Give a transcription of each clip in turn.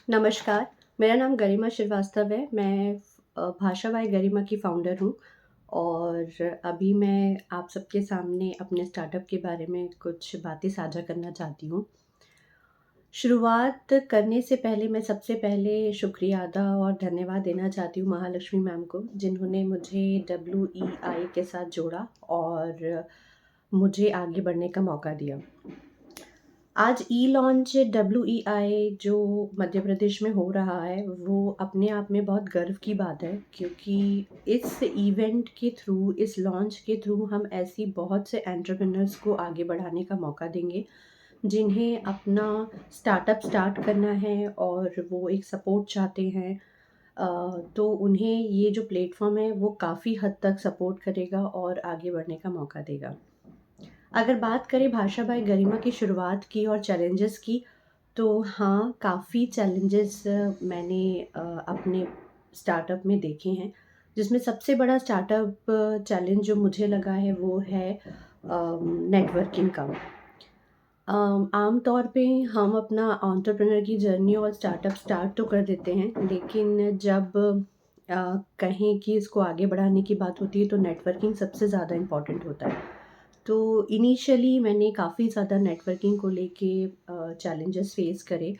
नमस्कार, मेरा नाम गरिमा श्रीवास्तव है। मैं भाषा बाय गरिमा की फ़ाउंडर हूँ और अभी मैं आप सबके सामने अपने स्टार्टअप के बारे में कुछ बातें साझा करना चाहती हूँ। शुरुआत करने से पहले मैं सबसे पहले शुक्रिया अदा और धन्यवाद देना चाहती हूँ महालक्ष्मी मैम को, जिन्होंने मुझे WEI के साथ जोड़ा और मुझे आगे बढ़ने का मौका दिया। आज ई-लॉन्च WEI जो मध्य प्रदेश में हो रहा है, वो अपने आप में बहुत गर्व की बात है क्योंकि इस इवेंट के थ्रू, इस लॉन्च के थ्रू हम ऐसी बहुत से एंटरप्रेन्योर्स को आगे बढ़ाने का मौका देंगे, जिन्हें अपना स्टार्टअप स्टार्ट करना है और वो एक सपोर्ट चाहते हैं। तो उन्हें ये जो प्लेटफ़ॉर्म है, वो काफ़ी हद तक सपोर्ट करेगा और आगे बढ़ने का मौका देगा। अगर बात करें भाषा बाय गरिमा की शुरुआत की और चैलेंजेस की, तो हाँ, काफ़ी चैलेंजेस मैंने अपने स्टार्टअप में देखे हैं, जिसमें सबसे बड़ा स्टार्टअप चैलेंज जो मुझे लगा है वो है नेटवर्किंग का। आम तौर पे हम अपना एंटरप्रेन्योर की जर्नी और स्टार्टअप स्टार्ट तो कर देते हैं, लेकिन जब कहें कि इसको आगे बढ़ाने की बात होती है तो नेटवर्किंग सबसे ज़्यादा इम्पोर्टेंट होता है। तो इनिशियली मैंने काफ़ी ज़्यादा नेटवर्किंग को लेके चैलेंजेस फेस करे।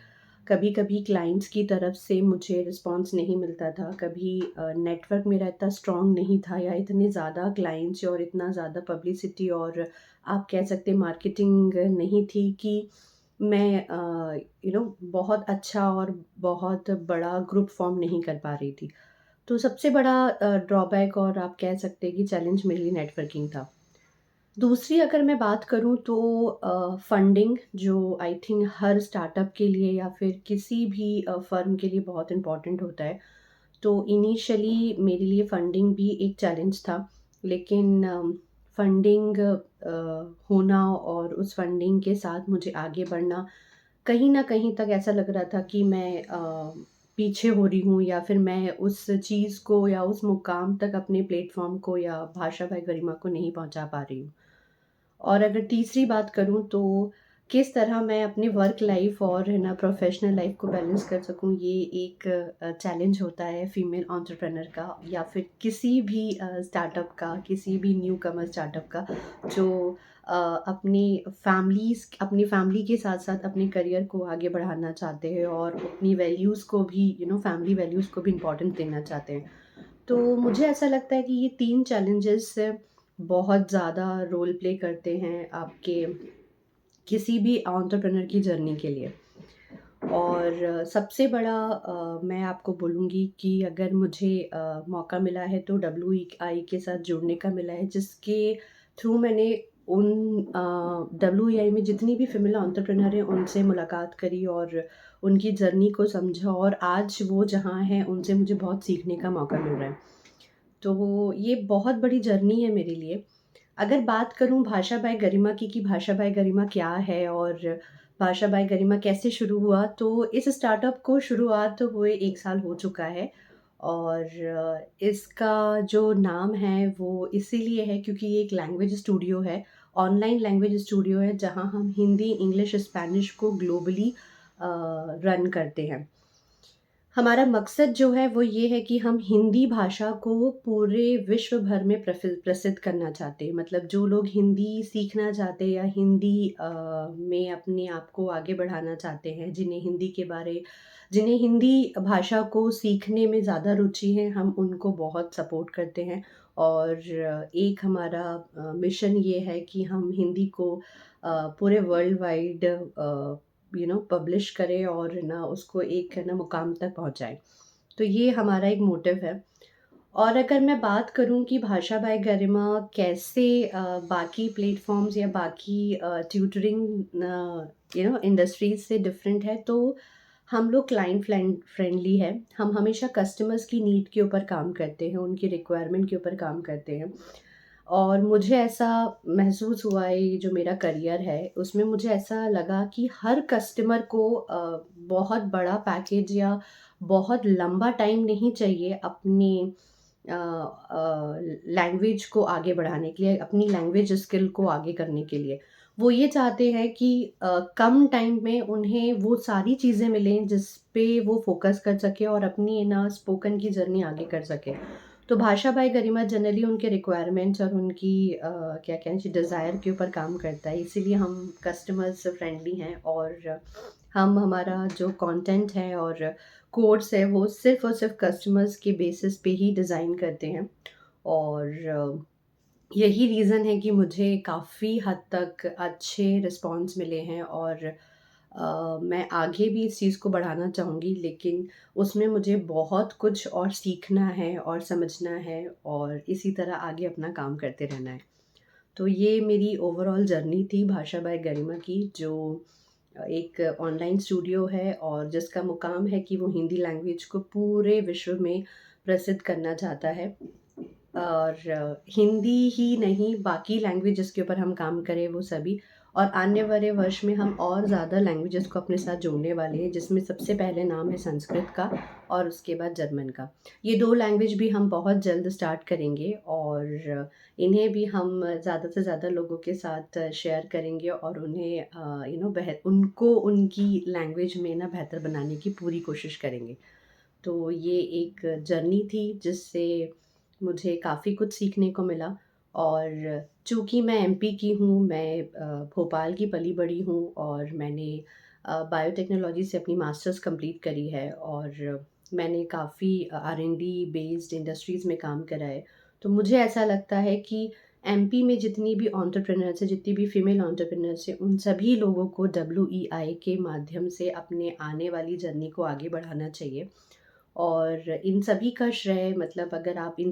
कभी-कभी क्लाइंट्स की तरफ से मुझे रिस्पॉन्स नहीं मिलता था, कभी नेटवर्क मेरा इतना स्ट्रॉन्ग नहीं था या इतने ज़्यादा क्लाइंट्स और इतना ज़्यादा पब्लिसिटी और आप कह सकते हैं मार्केटिंग नहीं थी कि मैं बहुत अच्छा और बहुत बड़ा ग्रुप फॉर्म नहीं कर पा रही थी। तो सबसे बड़ा ड्रॉबैक और आप कह सकते हैं कि चैलेंज मेरे लिए नेटवर्किंग था। दूसरी अगर मैं बात करूँ तो फंडिंग जो आई थिंक हर स्टार्टअप के लिए या फिर किसी भी फर्म के लिए बहुत इम्पोर्टेंट होता है। तो इनिशियली मेरे लिए फंडिंग भी एक चैलेंज था, लेकिन फंडिंग होना और उस फंडिंग के साथ मुझे आगे बढ़ना, कहीं न कहीं तक ऐसा लग रहा था कि मैं पीछे हो रही हूँ या फिर मैं उस चीज़ को या उस मुकाम तक अपने प्लेटफ़ॉर्म को या भाषा बाय गरिमा को नहीं पहुँचा पा रही हूँ। और अगर तीसरी बात करूँ तो किस तरह मैं अपनी वर्क लाइफ़ और है ना प्रोफ़ेशनल लाइफ़ को बैलेंस कर सकूँ, ये एक चैलेंज होता है फीमेल एंटरप्रेन्योर का या फिर किसी भी स्टार्टअप का, किसी भी न्यूकमर स्टार्टअप का जो अपनी फैमिली के साथ-साथ अपने करियर को आगे बढ़ाना चाहते हैं और अपनी वैल्यूज़ को भी फैमिली वैल्यूज़ को भी इम्पोर्टेंस देना चाहते हैं। तो मुझे ऐसा लगता है कि ये 3 चैलेंजेस बहुत ज़्यादा रोल प्ले करते हैं आपके किसी भी एंटरप्रेन्योर की जर्नी के लिए। और सबसे बड़ा मैं आपको बोलूँगी कि अगर मुझे मौका मिला है तो WEI के साथ जुड़ने का मिला है, जिसके थ्रू मैंने उन WEI में जितनी भी फीमेल एंटरप्रेन्योर हैं उनसे मुलाकात करी और उनकी जर्नी को समझा और आज वो जहाँ हैं उनसे मुझे बहुत सीखने का मौका मिल रहा है। तो ये बहुत बड़ी जर्नी है मेरे लिए। अगर बात करूँ भाषा बाय गरिमा की कि भाषा बाय गरिमा क्या है और भाषा बाय गरिमा कैसे शुरू हुआ, तो इस स्टार्टअप को शुरुआत हुए 1 साल हो चुका है और इसका जो नाम है वो इसीलिए है क्योंकि ये एक लैंग्वेज स्टूडियो है, ऑनलाइन लैंग्वेज स्टूडियो है जहाँ हम हिंदी, इंग्लिश, स्पेनिश को ग्लोबली रन करते हैं। हमारा मकसद जो है वो ये है कि हम हिंदी भाषा को पूरे विश्व भर में प्रसिद्ध करना चाहते हैं। मतलब जो लोग हिंदी सीखना चाहते हैं या हिंदी में अपने आप को आगे बढ़ाना चाहते हैं, जिन्हें हिंदी भाषा को सीखने में ज़्यादा रुचि है, हम उनको बहुत सपोर्ट करते हैं। और एक हमारा मिशन ये है कि हम हिंदी को पूरे वर्ल्ड वाइड पब्लिश करें और ना उसको एक है ना मुकाम तक पहुँचाएँ। तो ये हमारा एक मोटिव है। और अगर मैं बात करूँ कि भाषा बाय गरिमा कैसे बाकी प्लेटफ़ॉर्म्स या बाकी ट्यूटरिंग इंडस्ट्रीज़ से डिफरेंट है, तो हम लोग क्लाइंट फ्रेंडली है। हम हमेशा कस्टमर्स की नीड के ऊपर काम करते हैं, उनकी रिक्वायरमेंट के ऊपर काम करते हैं। और मुझे ऐसा महसूस हुआ है ये जो मेरा करियर है, उसमें मुझे ऐसा लगा कि हर कस्टमर को बहुत बड़ा पैकेज या बहुत लंबा टाइम नहीं चाहिए अपनी लैंग्वेज को आगे बढ़ाने के लिए, अपनी लैंग्वेज स्किल को आगे करने के लिए। वो ये चाहते हैं कि कम टाइम में उन्हें वो सारी चीज़ें मिलें जिस पे वो फ़ोकस कर सकें और अपनी ना स्पोकन की जर्नी आगे कर सकें। तो भाषा बाय गरिमा जनरली उनके रिक्वायरमेंट्स और उनकी क्या कहें डिज़ायर के ऊपर काम करता है। इसीलिए हम कस्टमर्स फ्रेंडली हैं और हम हमारा जो कंटेंट है और कोर्स है वो सिर्फ़ और सिर्फ़ कस्टमर्स के बेसिस पे ही डिज़ाइन करते हैं। और यही रीज़न है कि मुझे काफ़ी हद तक अच्छे रिस्पॉन्स मिले हैं और मैं आगे भी इस चीज़ को बढ़ाना चाहूँगी, लेकिन उसमें मुझे बहुत कुछ और सीखना है और समझना है और इसी तरह आगे अपना काम करते रहना है। तो ये मेरी ओवरऑल जर्नी थी भाषा बाय गरिमा की, जो एक ऑनलाइन स्टूडियो है और जिसका मुकाम है कि वो हिंदी लैंग्वेज को पूरे विश्व में प्रसिद्ध करना चाहता है। और हिंदी ही नहीं, बाकी लैंग्वेजेस के ऊपर हम काम करें वो सभी। और आने वाले वर्ष में हम और ज़्यादा लैंग्वेजेस को अपने साथ जोड़ने वाले हैं, जिसमें सबसे पहले नाम है संस्कृत का और उसके बाद जर्मन का। ये 2 लैंग्वेज भी हम बहुत जल्द स्टार्ट करेंगे और इन्हें भी हम ज़्यादा से ज़्यादा लोगों के साथ शेयर करेंगे और उन्हें उनको उनकी लैंग्वेज में ना बेहतर बनाने की पूरी कोशिश करेंगे। तो ये एक जर्नी थी जिससे मुझे काफ़ी कुछ सीखने को मिला। और चूँकि मैं एमपी की हूँ, मैं भोपाल की पली-बड़ी हूँ और मैंने बायोटेक्नोलॉजी से अपनी मास्टर्स कंप्लीट करी है और मैंने काफ़ी आर-एन-डी बेस्ड इंडस्ट्रीज़ में काम करा है। तो मुझे ऐसा लगता है कि एमपी में जितनी भी एंटरप्रेन्योर्स हैं, जितनी भी फीमेल एंटरप्रेन्योर्स हैं, उन सभी लोगों को डब्ल्यूईआई के माध्यम से अपने आने वाली जर्नी को आगे बढ़ाना चाहिए। और इन सभी का श्रेय, मतलब अगर आप इन